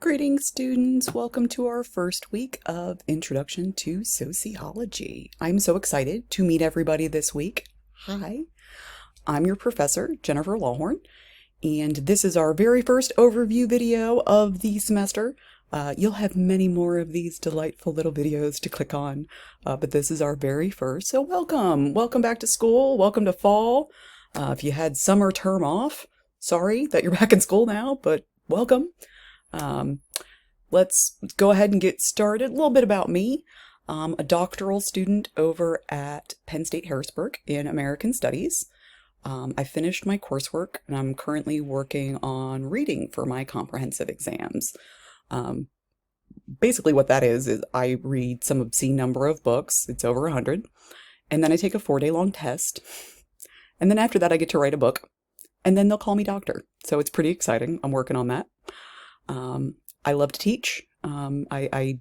Greetings, students. Welcome to our first week of Introduction to Sociology. I'm so excited to meet everybody this week. Hi, I'm your professor, Jennifer Lawhorn, and this is our very first overview video of the semester. You'll have many more of these delightful little videos to click on, but this is our very first, so welcome. Welcome back to school. Welcome to fall. If you had summer term off, sorry that you're back in school now, but welcome. Let's go ahead and get started. A little bit about me. I'm a doctoral student over at Penn State Harrisburg in American Studies. I finished my coursework and I'm currently working on reading for my comprehensive exams. Basically what that is I read some obscene number of books, it's over 100, and then I take a 4-day long test. And then after that I get to write a book, and then they'll call me doctor. So it's pretty exciting. I'm working on that. I love to teach. I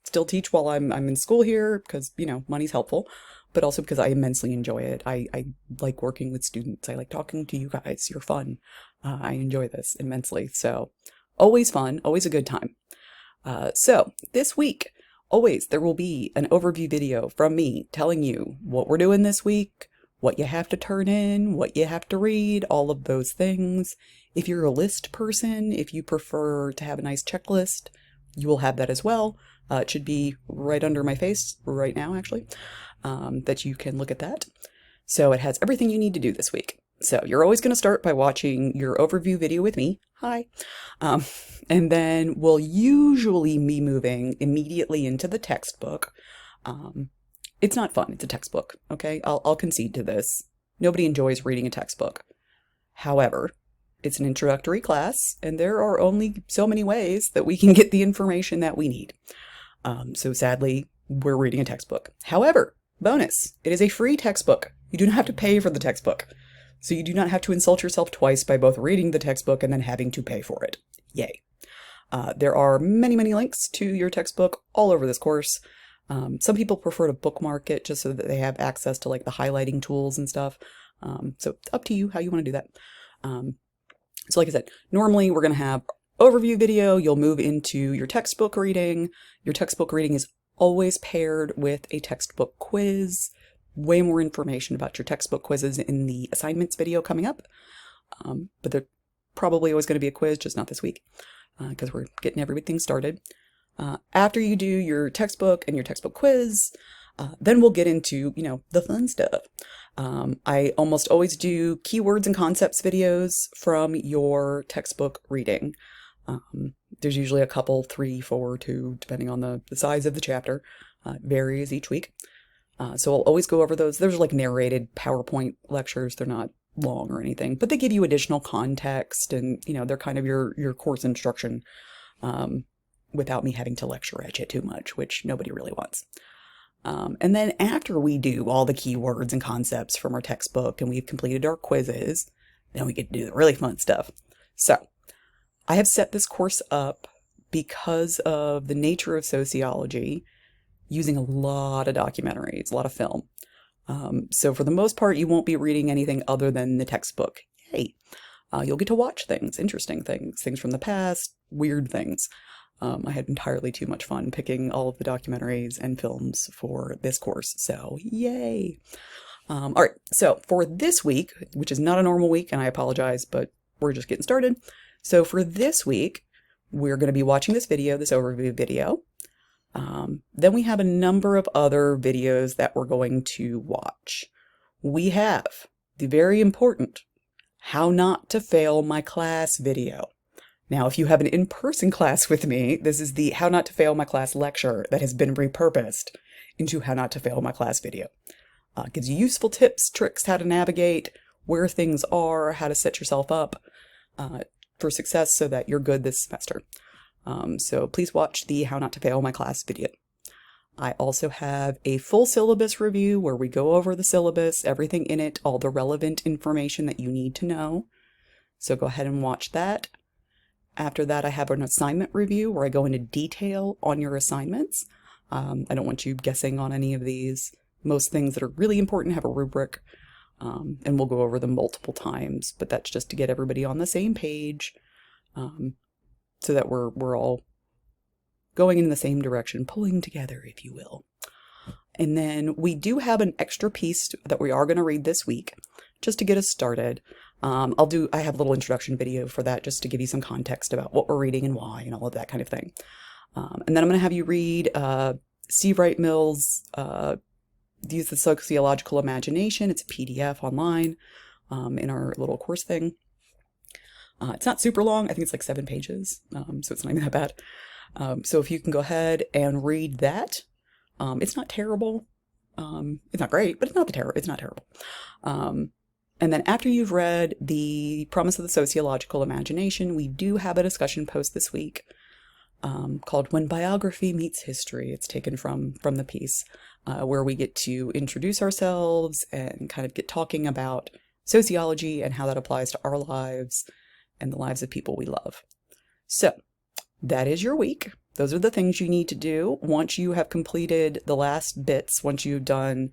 still teach while I'm in school here because, money's helpful, but also because I immensely enjoy it. I like working with students. I like talking to you guys. You're fun. I enjoy this immensely. So always fun, always a good time. So this week, always there will be an overview video from me telling you what we're doing this week, what you have to turn in, what you have to read, all of those things. If you're a list person, if you prefer to have a nice checklist, you will have that as well. It should be right under my face right now, actually, that you can look at that. So it has everything you need to do this week. So you're always going to start by watching your overview video with me. Hi. And then we'll usually be moving immediately into the textbook. It's not fun. It's a textbook, okay? I'll concede to this. Nobody enjoys reading a textbook. However, it's an introductory class, and there are only so many ways that we can get the information that we need. So sadly, we're reading a textbook. However, bonus, it is a free textbook. You do not have to pay for the textbook. So you do not have to insult yourself twice by both reading the textbook and then having to pay for it. Yay. There are many, many links to your textbook all over this course. Some people prefer to bookmark it just so that they have access to like the highlighting tools and stuff. So it's up to you how you want to do that. So like I said, normally we're going to have overview video. You'll move into your textbook reading. Your textbook reading is always paired with a textbook quiz. Way more information about your textbook quizzes in the assignments video coming up. But they're probably always going to be a quiz, just not this week, because we're getting everything started. After you do your textbook and your textbook quiz, then we'll get into, the fun stuff. I almost always do keywords and concepts videos from your textbook reading. There's usually a couple, 3, 4, 2, depending on the size of the chapter. It varies each week. So I'll always go over those. There's like narrated PowerPoint lectures. They're not long or anything, but they give you additional context and, they're kind of your course instruction without me having to lecture at you too much, which nobody really wants. And then after we do all the keywords and concepts from our textbook and we've completed our quizzes, then we get to do the really fun stuff. So I have set this course up because of the nature of sociology, using a lot of documentaries, a lot of film. So for the most part, you won't be reading anything other than the textbook. Yay! You'll get to watch things, interesting things, things from the past, weird things. I had entirely too much fun picking all of the documentaries and films for this course, so yay! All right, so for this week, which is not a normal week, and I apologize, but we're just getting started. So for this week, we're going to be watching this video, this overview video. Then we have a number of other videos that we're going to watch. We have the very important How Not to Fail My Class video. Now, if you have an in-person class with me, this is the How Not to Fail My Class lecture that has been repurposed into How Not to Fail My Class video. It gives you useful tips, tricks, how to navigate, where things are, how to set yourself up for success so that you're good this semester. So please watch the How Not to Fail My Class video. I also have a full syllabus review where we go over the syllabus, everything in it, all the relevant information that you need to know. So go ahead and watch that. After that, I have an assignment review where I go into detail on your assignments. I don't want you guessing on any of these. Most things that are really important have a rubric, and we'll go over them multiple times, but that's just to get everybody on the same page. so that we're all going in the same direction, pulling together, if you will. And then we do have an extra piece that we are going to read this week, just to get us started. I have a little introduction video for that, just to give you some context about what we're reading and why and all of that kind of thing. And then I'm going to have you read C. Wright Mills' Use the Sociological Imagination. It's a PDF online in our little course thing. It's not super long. I think it's like 7 pages, so it's not even that bad. So if you can go ahead and read that. It's not terrible. It's not great, but it's not terrible. And then after you've read The Promise of the Sociological Imagination, we do have a discussion post this week called When Biography Meets History. It's taken from the piece, where we get to introduce ourselves and kind of get talking about sociology and how that applies to our lives and the lives of people we love. So that is your week. Those are the things you need to do. Once you have completed the last bits, once you've done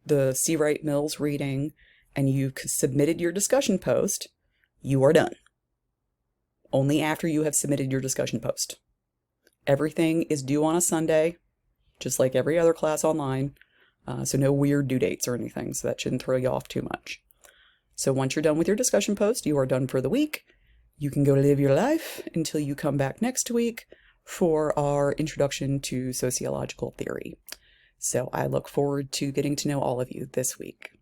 the C. Wright Mills reading and you've submitted your discussion post, you are done. Only after you have submitted your discussion post. Everything is due on a Sunday, just like every other class online, so no weird due dates or anything, so that shouldn't throw you off too much. So once you're done with your discussion post, you are done for the week. You can go live your life until you come back next week for our Introduction to Sociological Theory. So I look forward to getting to know all of you this week.